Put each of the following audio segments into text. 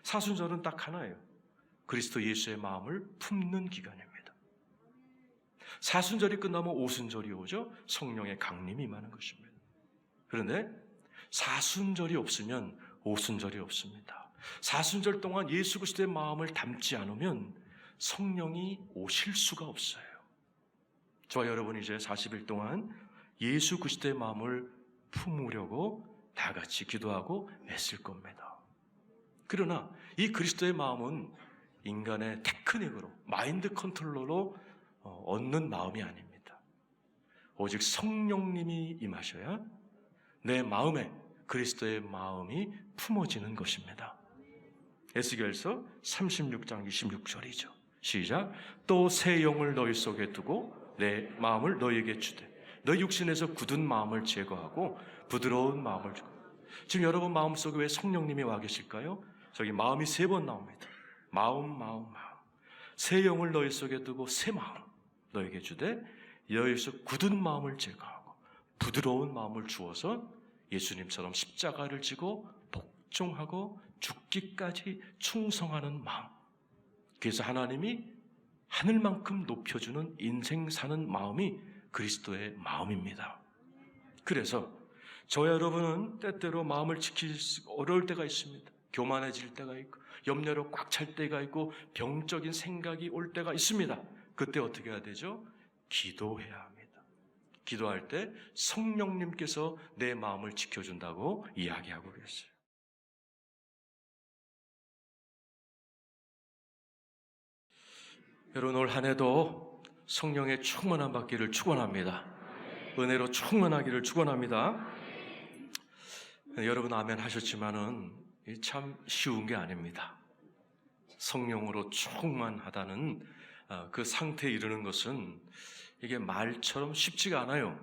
사순절은 딱 하나예요. 그리스도 예수의 마음을 품는 기간입니다. 사순절이 끝나면 오순절이 오죠. 성령의 강림이 임하는 것입니다. 그런데 사순절이 없으면 오순절이 없습니다. 사순절 동안 예수 그리스도의 마음을 담지 않으면 성령이 오실 수가 없어요. 저와 여러분이 이제 40일 동안 예수 그리스도의 마음을 품으려고 다 같이 기도하고 애쓸 겁니다. 그러나 이 그리스도의 마음은 인간의 테크닉으로, 마인드 컨트롤로 얻는 마음이 아닙니다. 오직 성령님이 임하셔야 내 마음에 그리스도의 마음이 품어지는 것입니다. 에스겔서 36장 26절이죠. 시작. 또 새 영을 너희 속에 두고 내 마음을 너희에게 주되 너희 육신에서 굳은 마음을 제거하고 부드러운 마음을 주고. 지금 여러분 마음속에 왜 성령님이 와 계실까요? 저기 마음이 3번 나옵니다. 마음. 새 영을 너희 속에 두고 새 마음 너희에게 주되 너희에서 굳은 마음을 제거하고 부드러운 마음을 주어서 예수님처럼 십자가를 지고 복종하고 죽기까지 충성하는 마음. 그래서 하나님이 하늘만큼 높여주는 인생 사는 마음이 그리스도의 마음입니다. 그래서 저와 여러분은 때때로 마음을 지키기 어려울 때가 있습니다. 교만해질 때가 있고 염려로 꽉 찰 때가 있고 병적인 생각이 올 때가 있습니다. 그때 어떻게 해야 되죠? 기도해야 합니다. 기도할 때 성령님께서 내 마음을 지켜준다고 이야기하고 계세요. 여러분 올 한 해도 성령의 충만함 받기를 축원합니다. 은혜로 충만하기를 축원합니다. 여러분 아멘 하셨지만은 참 쉬운 게 아닙니다. 성령으로 충만하다는 그 상태에 이르는 것은 이게 말처럼 쉽지가 않아요.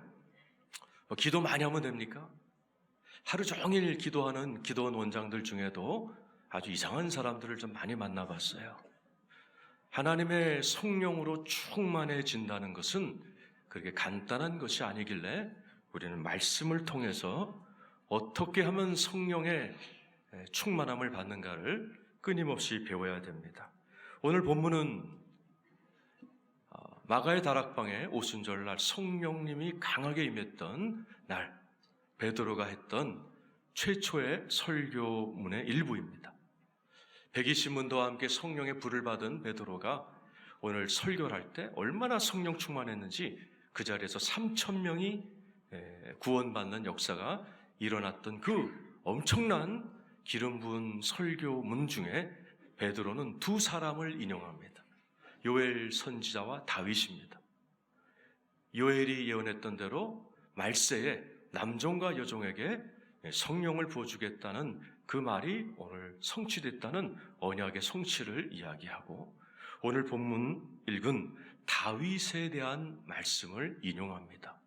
기도 많이 하면 됩니까? 하루 종일 기도하는 기도원 원장들 중에도 아주 이상한 사람들을 좀 많이 만나봤어요. 하나님의 성령으로 충만해진다는 것은 그렇게 간단한 것이 아니길래 우리는 말씀을 통해서 어떻게 하면 성령의 충만함을 받는가를 끊임없이 배워야 됩니다. 오늘 본문은 마가의 다락방에 오순절날 성령님이 강하게 임했던 날 베드로가 했던 최초의 설교문의 일부입니다. 120문도와 함께 성령의 불을 받은 베드로가 오늘 설교를 할 때 얼마나 성령 충만했는지 그 자리에서 3,000명이 구원받는 역사가 일어났던 그 엄청난 기름 부은 설교문 중에 베드로는 2사람을 인용합니다. 요엘 선지자와 다윗입니다. 요엘이 예언했던 대로 말세에 남종과 여종에게 성령을 부어주겠다는 그 말이 오늘 성취됐다는 언약의 성취를 이야기하고 오늘 본문 읽은 다윗에 대한 말씀을 인용합니다.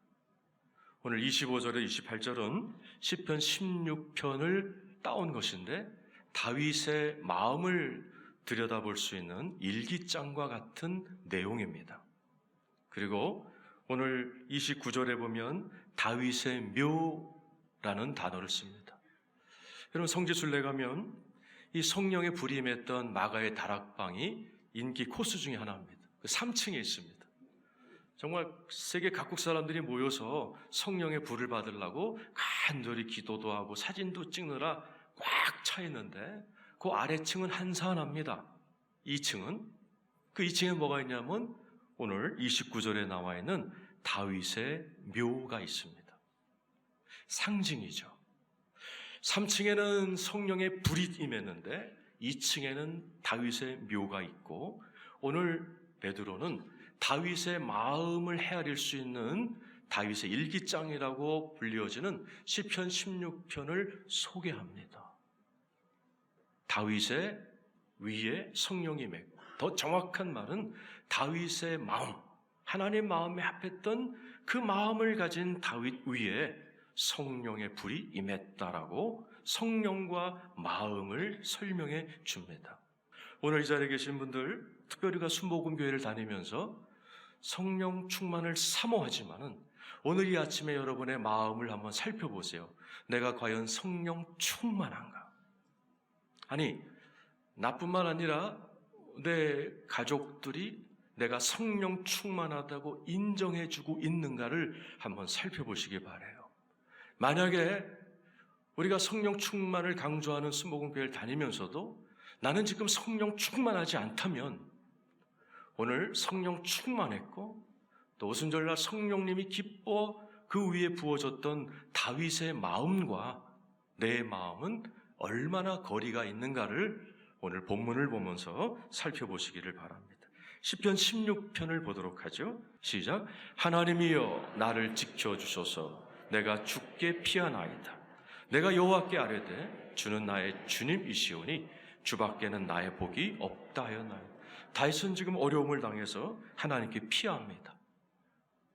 오늘 25절에 28절은 시편 16편을 따온 것인데 다윗의 마음을 들여다볼 수 있는 일기장과 같은 내용입니다. 그리고 오늘 29절에 보면 다윗의 묘라는 단어를 씁니다. 여러분 성지순례 가면 이 성령의 불이 임했던 마가의 다락방이 인기 코스 중에 하나입니다. 3층에 있습니다. 정말 세계 각국 사람들이 모여서 성령의 불을 받으려고 간절히 기도도 하고 사진도 찍느라 꽉 차 있는데 그 아래층은 한산합니다. 2층은 그 2층에 뭐가 있냐면 오늘 29절에 나와 있는 다윗의 묘가 있습니다. 상징이죠. 3층에는 성령의 불이 임했는데 2층에는 다윗의 묘가 있고 오늘 베드로는 다윗의 마음을 헤아릴 수 있는 다윗의 일기장이라고 불리어지는 시편 16편을 소개합니다. 다윗의 위에 성령이 맺고 더 정확한 말은 다윗의 마음, 하나님 마음에 합했던 그 마음을 가진 다윗 위에 성령의 불이 임했다라고 성령과 마음을 설명해 줍니다. 오늘 이 자리에 계신 분들 특별히가 순복음교회를 다니면서 성령 충만을 사모하지만은 오늘 이 아침에 여러분의 마음을 한번 살펴보세요. 내가 과연 성령 충만한가? 아니, 나뿐만 아니라 내 가족들이 내가 성령 충만하다고 인정해주고 있는가를 한번 살펴보시기 바라요. 만약에 우리가 성령 충만을 강조하는 순복음교회를 다니면서도 나는 지금 성령 충만하지 않다면, 오늘 성령 충만했고 또 오순절날 성령님이 기뻐 그 위에 부어졌던 다윗의 마음과 내 마음은 얼마나 거리가 있는가를 오늘 본문을 보면서 살펴보시기를 바랍니다. 시편 16편을 보도록 하죠. 시작. 하나님이여 나를 지켜주소서. 내가 주께 피하나이다. 내가 여호와께 아뢰되 주는 나의 주님이시오니 주밖에는 나의 복이 없다 하였나이다. 다윗은 지금 어려움을 당해서 하나님께 피합니다.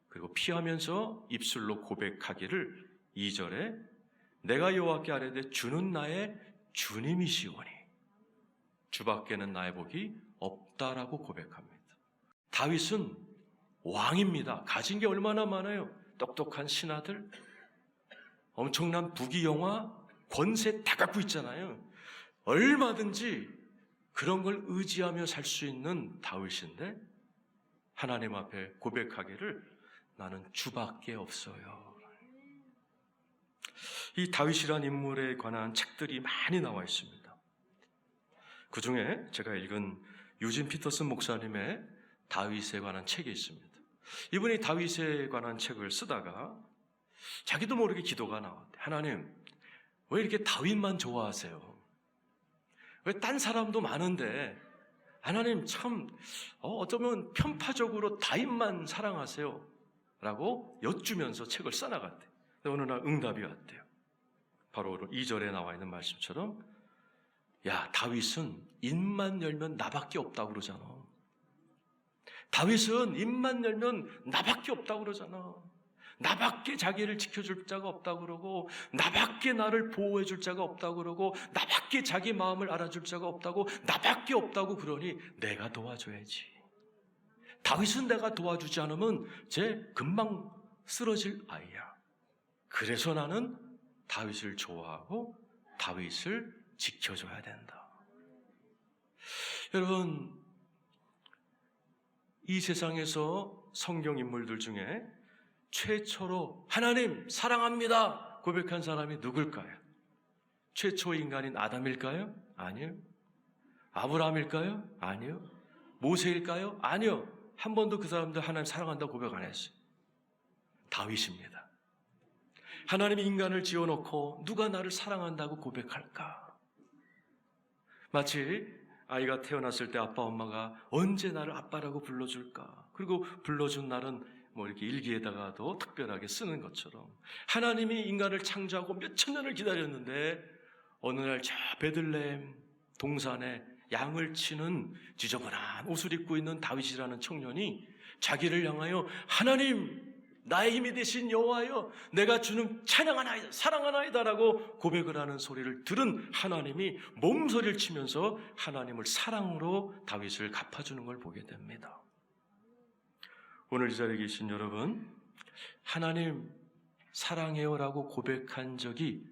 그리고 피하면서 입술로 고백하기를 2절에 내가 여호와께 아뢰되 주는 나의 주님이시오니 주밖에는 나의 복이 없다라고 고백합니다. 다윗은 왕입니다. 가진 게 얼마나 많아요. 똑똑한 신하들, 엄청난 부귀영화, 권세 다 갖고 있잖아요. 얼마든지 그런 걸 의지하며 살 수 있는 다윗인데 하나님 앞에 고백하기를 나는 주밖에 없어요. 이 다윗이란 인물에 관한 책들이 많이 나와 있습니다. 그 중에 제가 읽은 유진 피터슨 목사님의 다윗에 관한 책이 있습니다. 이분이 다윗에 관한 책을 쓰다가 자기도 모르게 기도가 나왔대요. 하나님, 왜 이렇게 다윗만 좋아하세요? 왜 딴 사람도 많은데 하나님 참 어쩌면 편파적으로 다윗만 사랑하세요? 라고 여쭈면서 책을 써나갔대요. 어느 날 응답이 왔대요. 바로 2절에 나와 있는 말씀처럼 야, 다윗은 입만 열면 나밖에 없다고 그러잖아. 다윗은 입만 열면 나밖에 없다고 그러잖아. 나밖에 자기를 지켜줄 자가 없다고 그러고, 나밖에 나를 보호해줄 자가 없다고 그러고, 나밖에 자기 마음을 알아줄 자가 없다고, 나밖에 없다고 그러니 내가 도와줘야지. 다윗은 내가 도와주지 않으면 쟤 금방 쓰러질 아이야. 그래서 나는 다윗을 좋아하고 다윗을 지켜줘야 된다. 여러분, 이 세상에서 성경 인물들 중에 최초로 하나님 사랑합니다 고백한 사람이 누굴까요? 최초 인간인 아담일까요? 아니요. 아브라함일까요? 아니요. 모세일까요? 아니요. 한 번도 그 사람들 하나님 사랑한다고 고백 안 했어요. 다윗입니다. 하나님이 인간을 지어놓고 누가 나를 사랑한다고 고백할까? 마치 아이가 태어났을 때 아빠 엄마가 언제 나를 아빠라고 불러줄까? 그리고 불러준 날은 뭐 이렇게 일기에다가도 특별하게 쓰는 것처럼 하나님이 인간을 창조하고 몇천 년을 기다렸는데 어느 날 저 베들레헴 동산에 양을 치는 지저분한 옷을 입고 있는 다윗이라는 청년이 자기를 향하여 하나님 나의 힘이 되신 여호와여 내가 주는 찬양하나이다 사랑하나이다라고 고백을 하는 소리를 들은 하나님이 몸소리를 치면서 하나님을 사랑으로 다윗을 갚아주는 걸 보게 됩니다. 오늘 이 자리에 계신 여러분, 하나님 사랑해요라고 고백한 적이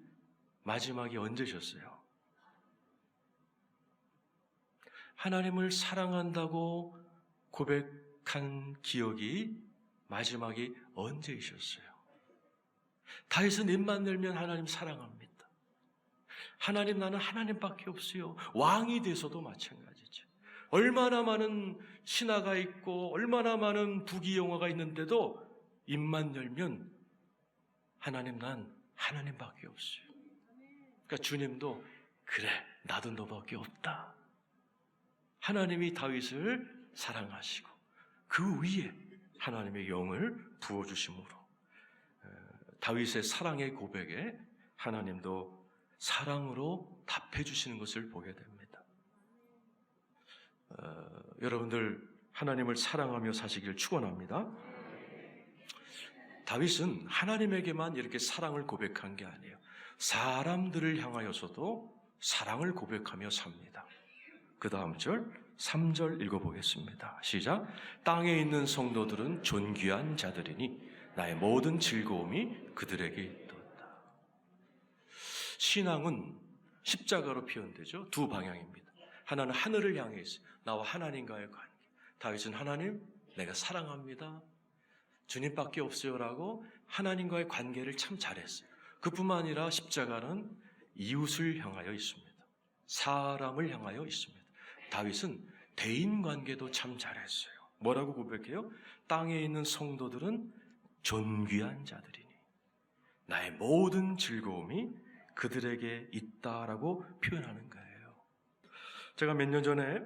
마지막이 언제셨어요? 하나님을 사랑한다고 고백한 기억이 마지막이 언제이셨어요? 다윗은 입만 열면 하나님 사랑합니다. 하나님 나는 하나님밖에 없어요. 왕이 돼서도 마찬가지죠. 얼마나 많은 신하가 있고 얼마나 많은 부귀영화가 있는데도 입만 열면 하나님 난 하나님밖에 없어요. 그러니까 주님도 그래 나도 너밖에 없다. 하나님이 다윗을 사랑하시고 그 위에 하나님의 영을 부어주심으로 다윗의 사랑의 고백에 하나님도 사랑으로 답해주시는 것을 보게 됩니다. 여러분들 하나님을 사랑하며 사시길 축원합니다. 다윗은 하나님에게만 이렇게 사랑을 고백한 게 아니에요. 사람들을 향하여서도 사랑을 고백하며 삽니다. 그 다음 절 3절 읽어보겠습니다. 시작. 땅에 있는 성도들은 존귀한 자들이니 나의 모든 즐거움이 그들에게 있도다. 신앙은 십자가로 표현되죠. 두 방향입니다. 하나는 하늘을 향해 있어요. 나와 하나님과의 관계. 다윗은 하나님, 내가 사랑합니다. 주님밖에 없어요라고 하나님과의 관계를 참 잘했어요. 그뿐만 아니라 십자가는 이웃을 향하여 있습니다. 사람을 향하여 있습니다. 다윗은 대인관계도 참 잘했어요. 뭐라고 고백해요? 땅에 있는 성도들은 존귀한 자들이니 나의 모든 즐거움이 그들에게 있다라고 표현하는 거예요. 제가 몇 년 전에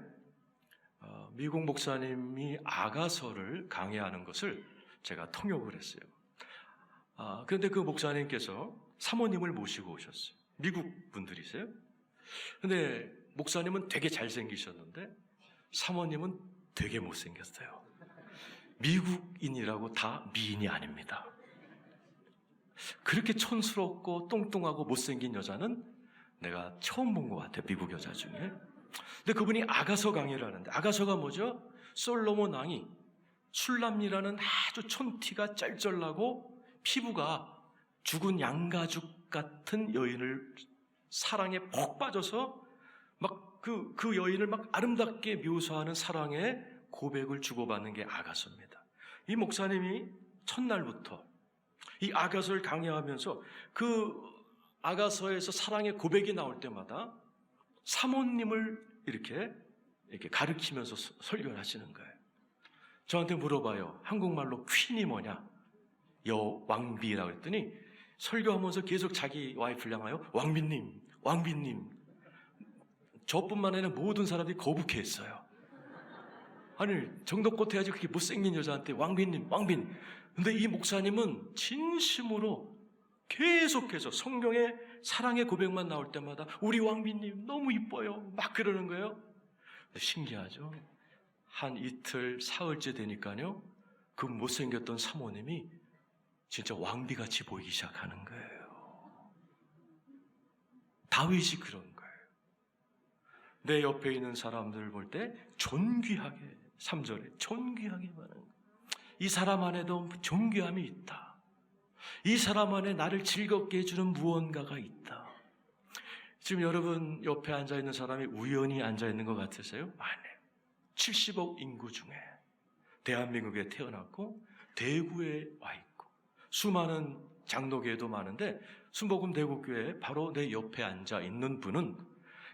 미국 목사님이 아가서를 강의하는 것을 제가 통역을 했어요. 그런데 그 목사님께서 사모님을 모시고 오셨어요. 미국 분들이세요. 근데 목사님은 되게 잘생기셨는데 사모님은 되게 못생겼어요. 미국인이라고 다 미인이 아닙니다. 그렇게 촌스럽고 뚱뚱하고 못생긴 여자는 내가 처음 본 것 같아요. 미국 여자 중에. 근데 그분이 아가서 강의를 하는데, 아가서가 뭐죠? 솔로몬 왕이 술람이라는 아주 촌티가 짤짤나고 피부가 죽은 양가죽 같은 여인을 사랑에 푹 빠져서 막 그 여인을 막 아름답게 묘사하는 사랑의 고백을 주고받는 게 아가서입니다. 이 목사님이 첫날부터 이 아가서를 강의하면서 그 아가서에서 사랑의 고백이 나올 때마다 사모님을 이렇게 가르치면서 설교를 하시는 거예요. 저한테 물어봐요. 한국말로 퀸이 뭐냐? 여왕비라고 했더니 설교하면서 계속 자기 와이프를 향하여 왕비님, 왕비님. 저뿐만 아니라 모든 사람들이 거북해했어요. 아니, 정도껏 해야지 그렇게 못생긴 여자한테 왕비님, 왕비님. 근데 이 목사님은 진심으로 계속해서 성경에 사랑의 고백만 나올 때마다 우리 왕비님 너무 이뻐요. 막 그러는 거예요. 신기하죠? 한 이틀, 사흘째 되니까요. 그 못생겼던 사모님이 진짜 왕비같이 보이기 시작하는 거예요. 다윗이 그런 거예요. 내 옆에 있는 사람들을 볼 때 존귀하게, 3절에 존귀하게 말하는 거예요. 이 사람 안에도 존귀함이 있다. 이 사람 안에 나를 즐겁게 해주는 무언가가 있다. 지금 여러분 옆에 앉아있는 사람이 우연히 앉아있는 것 같으세요? 아니에요. 70억 인구 중에 대한민국에 태어났고 대구에 와 있고 수많은 장로교회도 많은데 순복음 대구교회에 바로 내 옆에 앉아있는 분은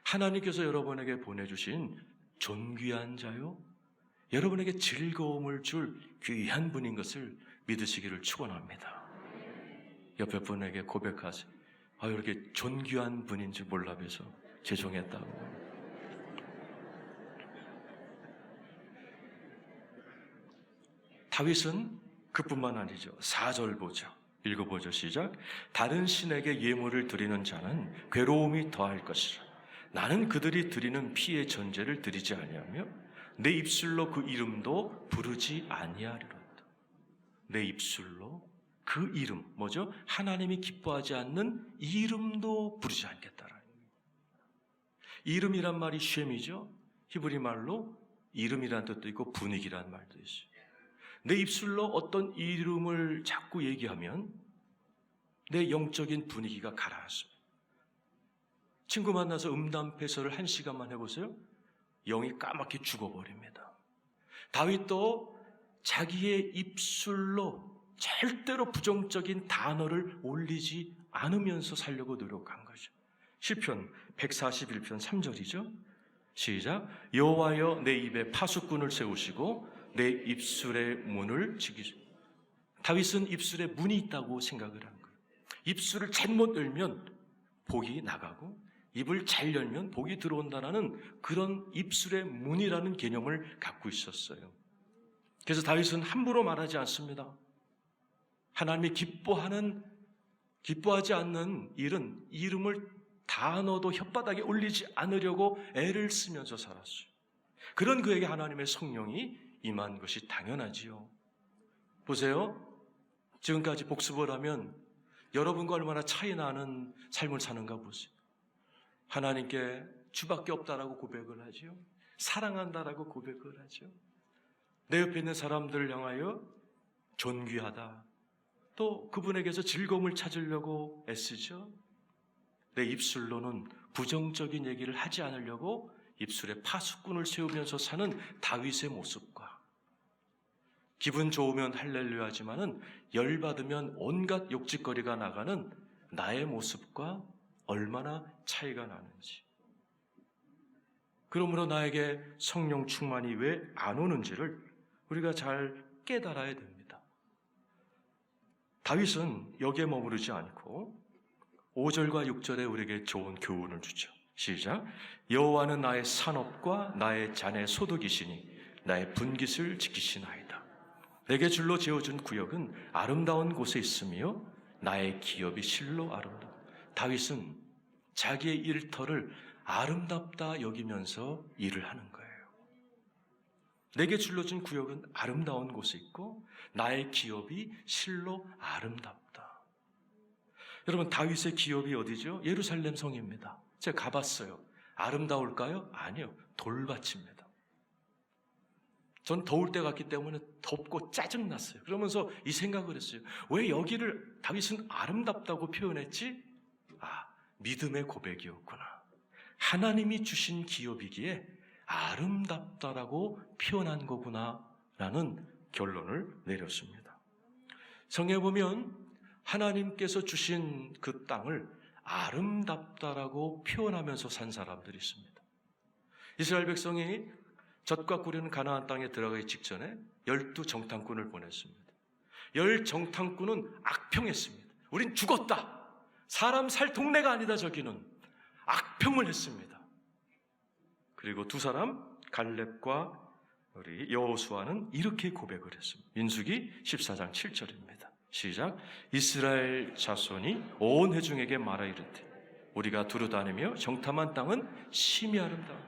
하나님께서 여러분에게 보내주신 존귀한 자요, 여러분에게 즐거움을 줄 귀한 분인 것을 믿으시기를 축원합니다. 옆에 분에게 고백하세요. 이렇게 존귀한 분인 줄 몰라서 죄송했다고. 다윗은 그뿐만 아니죠. 4절 보죠. 읽어보죠. 시작. 다른 신에게 예물을 드리는 자는 괴로움이 더할 것이라. 나는 그들이 드리는 피의 전제를 드리지 아니하며 내 입술로 그 이름도 부르지 아니하리로다. 내 입술로 그 이름, 뭐죠? 하나님이 기뻐하지 않는 이름도 부르지 않겠다라는 거예요. 이름이란 말이 쉔이죠. 히브리 말로 이름이란 뜻도 있고 분위기란 말도 있어요. 내 입술로 어떤 이름을 자꾸 얘기하면 내 영적인 분위기가 가라앉습니다. 친구 만나서 음담패설을 1시간만 해보세요. 영이 까맣게 죽어버립니다. 다윗도 자기의 입술로 절대로 부정적인 단어를 올리지 않으면서 살려고 노력한 거죠. 시편 141편 3절이죠. 시작. 여호와여 내 입에 파수꾼을 세우시고 내 입술의 문을 지키시오. 다윗은 입술에 문이 있다고 생각을 한 거예요. 입술을 잘못 열면 복이 나가고 입을 잘 열면 복이 들어온다는 그런 입술의 문이라는 개념을 갖고 있었어요. 그래서 다윗은 함부로 말하지 않습니다. 하나님이 기뻐하지 않는 일은 이름을 단어도 혓바닥에 올리지 않으려고 애를 쓰면서 살았어요. 그런 그에게 하나님의 성령이 임한 것이 당연하지요. 보세요. 지금까지 복습을 하면 여러분과 얼마나 차이 나는 삶을 사는가 보세요. 하나님께 주밖에 없다라고 고백을 하죠. 사랑한다라고 고백을 하죠. 내 옆에 있는 사람들을 향하여 존귀하다, 또 그분에게서 즐거움을 찾으려고 애쓰죠. 내 입술로는 부정적인 얘기를 하지 않으려고 입술에 파수꾼을 세우면서 사는 다윗의 모습과 기분 좋으면 할렐루야 하지만은 열받으면 온갖 욕짓거리가 나가는 나의 모습과 얼마나 차이가 나는지, 그러므로 나에게 성령 충만이 왜 안 오는지를 우리가 잘 깨달아야 됩니다. 다윗은 여기에 머무르지 않고 5절과 6절에 우리에게 좋은 교훈을 주죠. 시작. 여호와는 나의 산업과 나의 잔의 소득이시니 나의 분깃을 지키시나이다. 내게 줄로 지어준 구역은 아름다운 곳에 있으며 나의 기업이 실로 아름다워. 다윗은 자기의 일터를 아름답다 여기면서 일을 하는 거예요. 내게 줄로준 구역은 아름다운 곳에 있고 나의 기업이 실로 아름답다. 여러분, 다윗의 기업이 어디죠? 예루살렘 성입니다. 제가 가봤어요. 아름다울까요? 아니요. 돌밭입니다. 전 더울 때 갔기 때문에 덥고 짜증났어요. 그러면서 이 생각을 했어요. 왜 여기를 다윗은 아름답다고 표현했지? 믿음의 고백이었구나. 하나님이 주신 기업이기에 아름답다라고 표현한 거구나 라는 결론을 내렸습니다. 성경에 보면 하나님께서 주신 그 땅을 아름답다라고 표현하면서 산 사람들이 있습니다. 이스라엘 백성이 젖과 꿀이는 가나안 땅에 들어가기 직전에 12 정탐꾼을 보냈습니다. 10 정탐꾼은 악평했습니다. 우린 죽었다. 사람 살 동네가 아니다. 저기는 악평을 했습니다. 그리고 두 사람 갈렙과 우리 여호수아는 이렇게 고백을 했습니다. 민수기 14장 7절입니다. 시작. 이스라엘 자손이 온 회중에게 말하 이르되 우리가 두루 다니며 정탐한 땅은 심히 아름다워.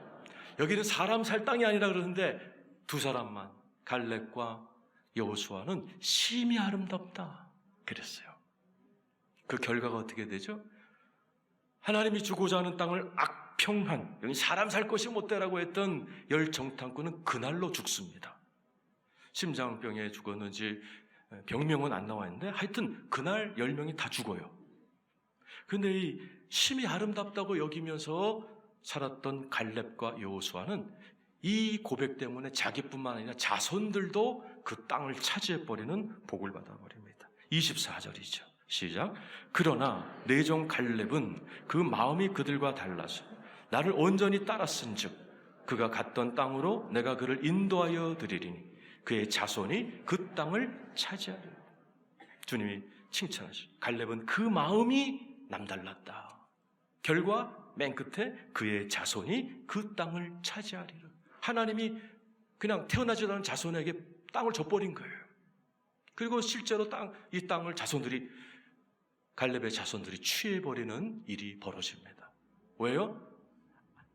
여기는 사람 살 땅이 아니라 그러는데 두 사람만 갈렙과 여호수아는 심히 아름답다 그랬어요. 그 결과가 어떻게 되죠? 하나님이 주고자 하는 땅을 악평한, 여기 사람 살 것이 못되라고 했던 10 정탐꾼은 그날로 죽습니다. 심장병에 죽었는지 병명은 안 나와 있는데 하여튼 그날 10명이 다 죽어요. 그런데 이 심히 아름답다고 여기면서 살았던 갈렙과 여호수아는 이 고백 때문에 자기뿐만 아니라 자손들도 그 땅을 차지해버리는 복을 받아버립니다. 24절이죠. 시작. 그러나 내 종 갈렙은 그 마음이 그들과 달라서 나를 온전히 따랐은즉 그가 갔던 땅으로 내가 그를 인도하여 드리리니 그의 자손이 그 땅을 차지하리라. 주님이 칭찬하시죠. 갈렙은 그 마음이 남달랐다. 결과 맨 끝에 그의 자손이 그 땅을 차지하리라. 하나님이 그냥 태어나지도 않은 자손에게 땅을 줘버린 거예요. 그리고 실제로 이 땅을 갈렙의 자손들이 취해버리는 일이 벌어집니다. 왜요?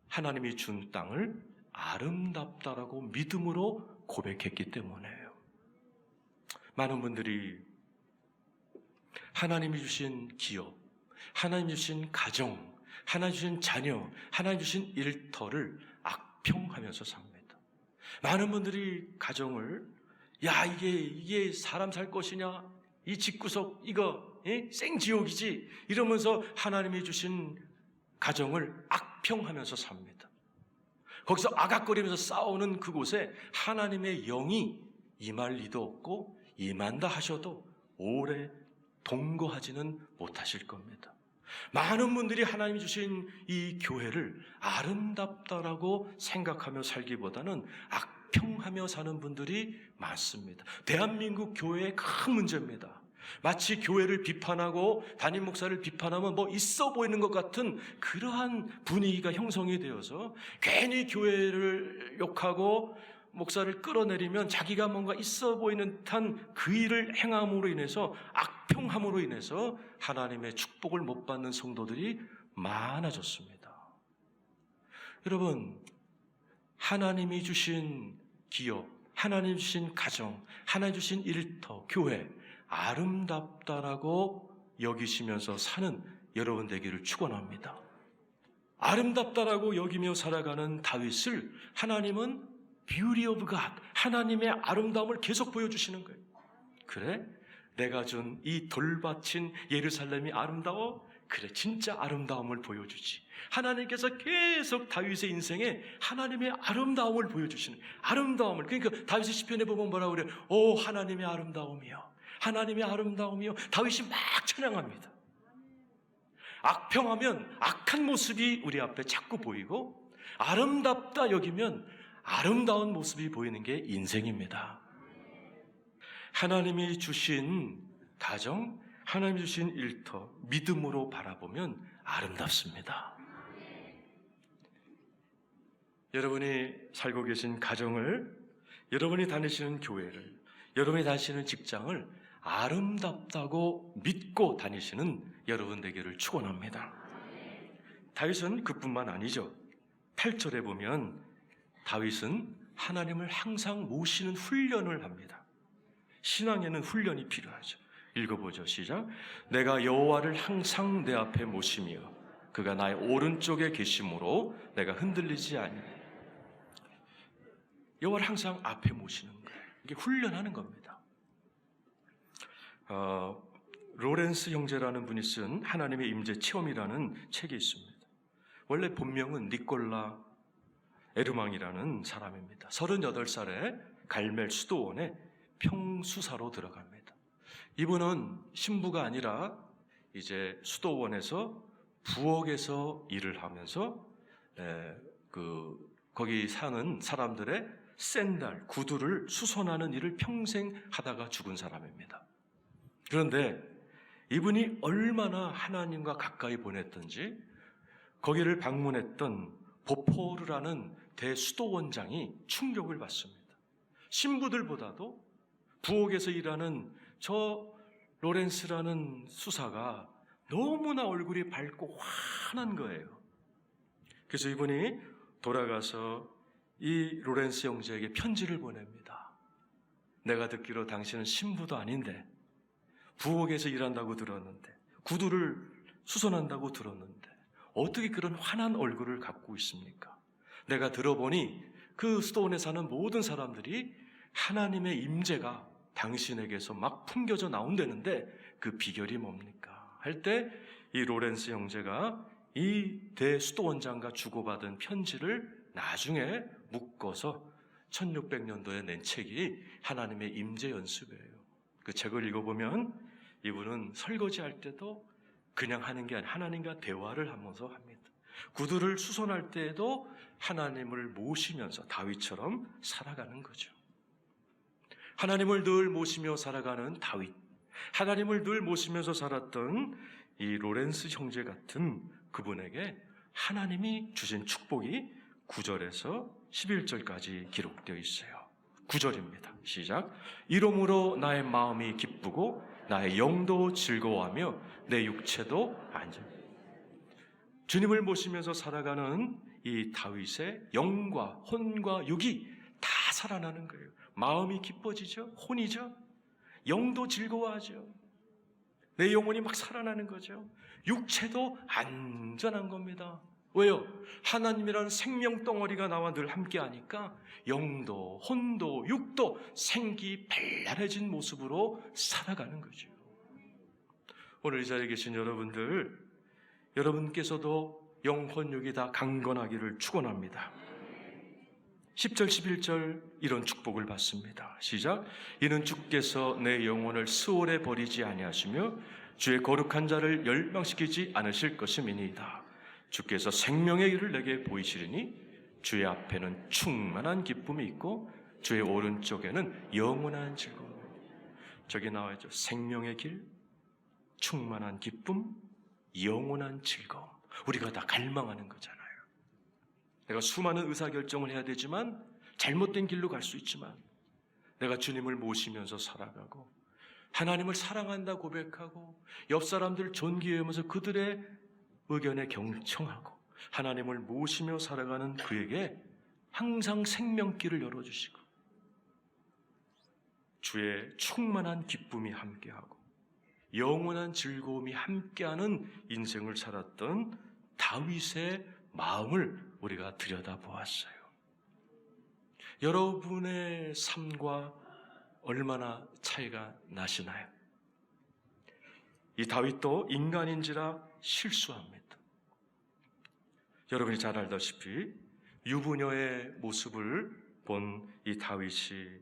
하나님이 준 땅을 아름답다라고 믿음으로 고백했기 때문에요. 많은 분들이 하나님이 주신 기업, 하나님이 주신 가정, 하나님이 주신 자녀, 하나님이 주신 일터를 악평하면서 삽니다. 많은 분들이 가정을 이게 사람 살 것이냐? 이 집구석 이거 생지옥이지 이러면서 하나님이 주신 가정을 악평하면서 삽니다. 거기서 아각거리면서 싸우는 그곳에 하나님의 영이 임할 리도 없고 임한다 하셔도 오래 동거하지는 못하실 겁니다. 많은 분들이 하나님이 주신 이 교회를 아름답다라고 생각하며 살기보다는 악평하며 사는 분들이 많습니다. 대한민국 교회의 큰 문제입니다. 마치 교회를 비판하고 담임 목사를 비판하면 뭐 있어 보이는 것 같은 그러한 분위기가 형성이 되어서 괜히 교회를 욕하고 목사를 끌어내리면 자기가 뭔가 있어 보이는 듯한 그 일을 행함으로 인해서 악평함으로 인해서 하나님의 축복을 못 받는 성도들이 많아졌습니다. 여러분, 하나님이 주신 기업, 하나님 주신 가정, 하나님 주신 일터, 교회 아름답다라고 여기시면서 사는 여러분 되기를 축원합니다. 아름답다라고 여기며 살아가는 다윗을 하나님은 Beauty of God, 하나님의 아름다움을 계속 보여주시는 거예요. 그래? 내가 준 이 돌밭인 예루살렘이 아름다워? 그래, 진짜 아름다움을 보여주지. 하나님께서 계속 다윗의 인생에 하나님의 아름다움을 보여주시는, 아름다움을. 그러니까 다윗의 시편에 보면 뭐라고 그래요? 오 하나님의 아름다움이요, 하나님의 아름다움이요. 다윗이 막 찬양합니다. 악평하면 악한 모습이 우리 앞에 자꾸 보이고, 아름답다 여기면 아름다운 모습이 보이는 게 인생입니다. 하나님이 주신 가정, 하나님이 주신 일터 믿음으로 바라보면 아름답습니다. 여러분이 살고 계신 가정을, 여러분이 다니시는 교회를, 여러분이 다니시는 직장을 아름답다고 믿고 다니시는 여러분 되기를 축원합니다. 다윗은 그뿐만 아니죠. 8절에 보면 다윗은 하나님을 항상 모시는 훈련을 합니다. 신앙에는 훈련이 필요하죠. 읽어보죠. 시작. 내가 여호와를 항상 내 앞에 모시며 그가 나의 오른쪽에 계심으로 내가 흔들리지 아니하리. 여호와를 항상 앞에 모시는 거예요. 이게 훈련하는 겁니다. 로렌스 형제라는 분이 쓴 하나님의 임재 체험이라는 책이 있습니다. 원래 본명은 니콜라 에르망이라는 사람입니다. 38살에 갈멜 수도원에 평수사로 들어갑니다. 이분은 신부가 아니라 이제 수도원에서 부엌에서 일을 하면서 거기 사는 사람들의 샌들, 구두를 수선하는 일을 평생 하다가 죽은 사람입니다. 그런데 이분이 얼마나 하나님과 가까이 보냈던지 거기를 방문했던 보포르라는 대수도원장이 충격을 받습니다. 신부들보다도 부엌에서 일하는 저 로렌스라는 수사가 너무나 얼굴이 밝고 환한 거예요. 그래서 이분이 돌아가서 이 로렌스 형제에게 편지를 보냅니다. 내가 듣기로 당신은 신부도 아닌데 부엌에서 일한다고 들었는데, 구두를 수선한다고 들었는데 어떻게 그런 환한 얼굴을 갖고 있습니까? 내가 들어보니 그 수도원에 사는 모든 사람들이 하나님의 임재가 당신에게서 막 풍겨져 나온다는데 그 비결이 뭡니까? 할 때 이 로렌스 형제가 이 대수도원장과 주고받은 편지를 나중에 묶어서 1600년도에 낸 책이 하나님의 임재 연습이에요. 그 책을 읽어보면 이분은 설거지할 때도 그냥 하는 게 아니라 하나님과 대화를 하면서 합니다. 구두를 수선할 때에도 하나님을 모시면서 다윗처럼 살아가는 거죠. 하나님을 늘 모시며 살아가는 다윗, 하나님을 늘 모시면서 살았던 이 로렌스 형제 같은 그분에게 하나님이 주신 축복이 9절에서 11절까지 기록되어 있어요. 9절입니다. 시작. 이러므로 나의 마음이 기쁘고 나의 영도 즐거워하며 내 육체도 안전. 주님을 모시면서 살아가는 이 다윗의 영과 혼과 육이 다 살아나는 거예요. 마음이 기뻐지죠. 혼이죠. 영도 즐거워하죠. 내 영혼이 막 살아나는 거죠. 육체도 안전한 겁니다. 왜요? 하나님이라는 생명 덩어리가 나와 늘 함께 하니까 영도, 혼도, 육도 생기 발랄해진 모습으로 살아가는 거죠. 오늘 이 자리에 계신 여러분들, 여러분께서도 영혼, 육이 다 강건하기를 축원합니다. 10절, 11절 이런 축복을 받습니다. 시작. 이는 주께서 내 영혼을 스올에 버리지 아니하시며 주의 거룩한 자를 멸망시키지 않으실 것임이니이다. 주께서 생명의 길을 내게 보이시리니 주의 앞에는 충만한 기쁨이 있고 주의 오른쪽에는 영원한 즐거움. 저기 나와있죠. 생명의 길, 충만한 기쁨, 영원한 즐거움. 우리가 다 갈망하는 거잖아요. 내가 수많은 의사결정을 해야 되지만 잘못된 길로 갈 수 있지만 내가 주님을 모시면서 살아가고 하나님을 사랑한다 고백하고 옆 사람들을 존귀해하면서 그들의 의견에 경청하고 하나님을 모시며 살아가는 그에게 항상 생명길을 열어주시고 주의 충만한 기쁨이 함께하고 영원한 즐거움이 함께하는 인생을 살았던 다윗의 마음을 우리가 들여다보았어요. 여러분의 삶과 얼마나 차이가 나시나요? 이 다윗도 인간인지라 실수합니다. 여러분이 잘 알다시피 유부녀의 모습을 본 이 다윗이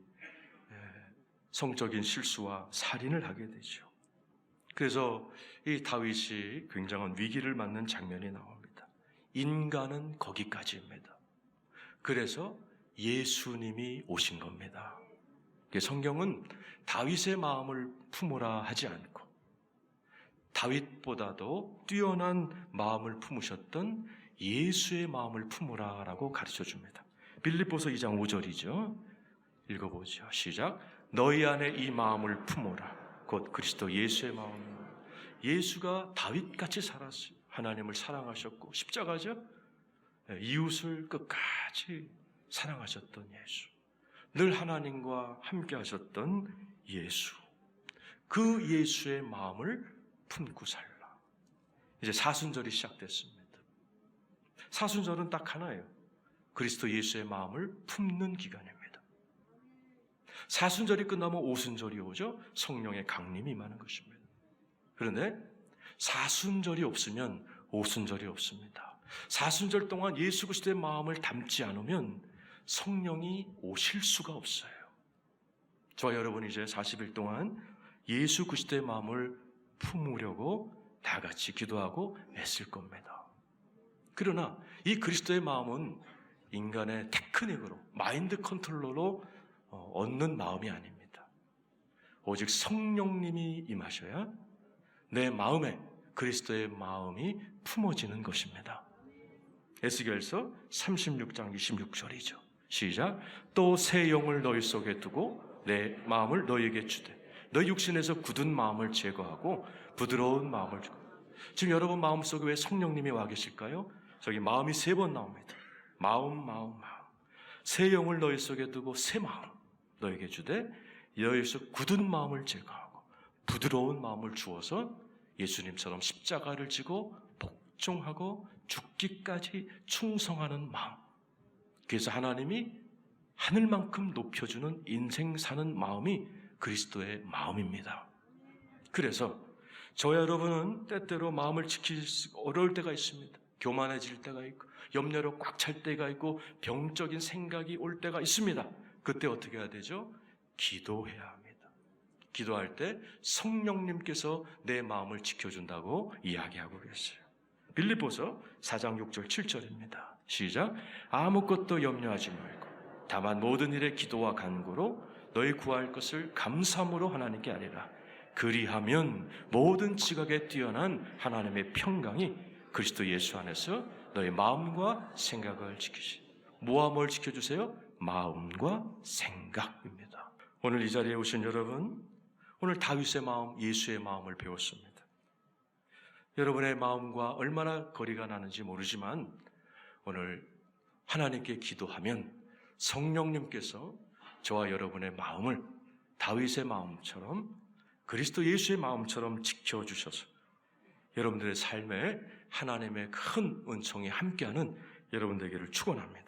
성적인 실수와 살인을 하게 되죠. 그래서 이 다윗이 굉장한 위기를 맞는 장면이 나옵니다. 인간은 거기까지입니다. 그래서 예수님이 오신 겁니다. 성경은 다윗의 마음을 품으라 하지 않고 다윗보다도 뛰어난 마음을 품으셨던 예수의 마음을 품으라라고 가르쳐줍니다. 빌립보서 2장 5절이죠. 읽어보죠. 시작. 너희 안에 이 마음을 품으라. 곧 그리스도 예수의 마음. 예수가 다윗같이 살았어요. 하나님을 사랑하셨고 십자가죠. 이웃을 끝까지 사랑하셨던 예수. 늘 하나님과 함께 하셨던 예수. 그 예수의 마음을 품고 살라. 이제 사순절이 시작됐습니다. 사순절은 딱 하나예요. 그리스도 예수의 마음을 품는 기간입니다. 사순절이 끝나면 오순절이 오죠. 성령의 강림이 임하는 것입니다. 그런데 사순절이 없으면 오순절이 없습니다. 사순절 동안 예수 그리스도의 마음을 담지 않으면 성령이 오실 수가 없어요. 저와 여러분 이제 40일 동안 예수 그리스도의 마음을 품으려고 다 같이 기도하고 애쓸 겁니다. 그러나 이 그리스도의 마음은 인간의 테크닉으로, 마인드 컨트롤러로 얻는 마음이 아닙니다. 오직 성령님이 임하셔야 내 마음에 그리스도의 마음이 품어지는 것입니다. 에스겔서 36장 26절이죠. 시작. 또 새 영을 너희 속에 두고 내 마음을 너희에게 주되 너희 육신에서 굳은 마음을 제거하고 부드러운 마음을 주고. 지금 여러분 마음속에 왜 성령님이 와 계실까요? 저기 마음이 3번 나옵니다. 마음. 새 영을 너희 속에 두고 새 마음 너희에게 주되 너희에서 굳은 마음을 제거하고 부드러운 마음을 주어서 예수님처럼 십자가를 지고 복종하고 죽기까지 충성하는 마음. 그래서 하나님이 하늘만큼 높여주는 인생 사는 마음이 그리스도의 마음입니다. 그래서 저와 여러분은 때때로 마음을 지키기 어려울 때가 있습니다. 교만해질 때가 있고 염려로 꽉 찰 때가 있고 병적인 생각이 올 때가 있습니다. 그때 어떻게 해야 되죠? 기도해야 합니다. 기도할 때 성령님께서 내 마음을 지켜준다고 이야기하고 계세요. 빌립보서 4장 6절 7절입니다. 시작. 아무것도 염려하지 말고 다만 모든 일에 기도와 간구로 너희 구할 것을 감사함으로 하나님께 아뢰라. 그리하면 모든 지각에 뛰어난 하나님의 평강이 그리스도 예수 안에서 너희 마음과 생각을 지키시. 뭐와 뭘 지켜주세요? 마음과 생각입니다. 오늘 이 자리에 오신 여러분, 오늘 다윗의 마음, 예수의 마음을 배웠습니다. 여러분의 마음과 얼마나 거리가 나는지 모르지만 오늘 하나님께 기도하면 성령님께서 저와 여러분의 마음을 다윗의 마음처럼 그리스도 예수의 마음처럼 지켜주셔서 여러분들의 삶에 하나님의 큰 은총이 함께하는 여러분 되기를 축원합니다.